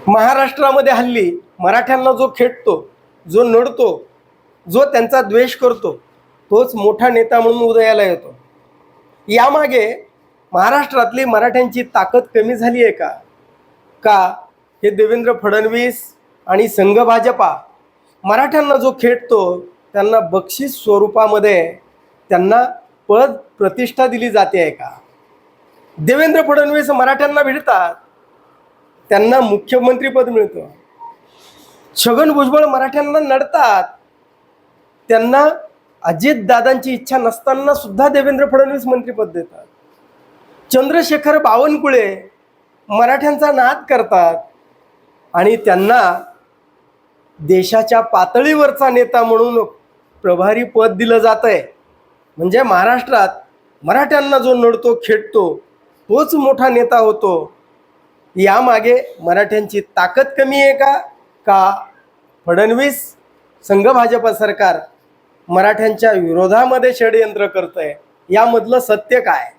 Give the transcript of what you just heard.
महाराष्ट्रामध्ये हल्ली मराठ्यांना जो खेटतो, जो नडतो, जो त्यांचा द्वेष करतो, तोच मोठा नेता म्हणून उदयाला येतो. यामागे महाराष्ट्रातली मराठ्यांची ताकद कमी झाली आहे का? का हे देवेंद्र फडणवीस आणि संघ भाजपा मराठ्यांना जो खेटतो त्यांना बक्षीस स्वरूपामध्ये त्यांना पद प्रतिष्ठा दिली जाते आहे का? देवेंद्र फडणवीस मराठ्यांना भिडतात, त्यांना मुख्यमंत्रीपद मिळतं. छगन भुजबळ मराठ्यांना नडतात, त्यांना अजितदादांची इच्छा नसताना सुद्धा देवेंद्र फडणवीस मंत्रिपद देतात. चंद्रशेखर बावनकुळे मराठ्यांचा नाद करतात आणि त्यांना देशाच्या पातळीवरचा नेता म्हणून प्रभारी पद दिलं जात आहे. म्हणजे महाराष्ट्रात मराठ्यांना जो नडतो खेटतो तोच मोठा नेता होतो. यामागे मराठ्यांची ताकद कमी आहे का? का फडणवीस संघ भाजपा सरकार मराठ्यांच्या विरोधामध्ये षडयंत्र करतंय? यामधलं सत्य काय?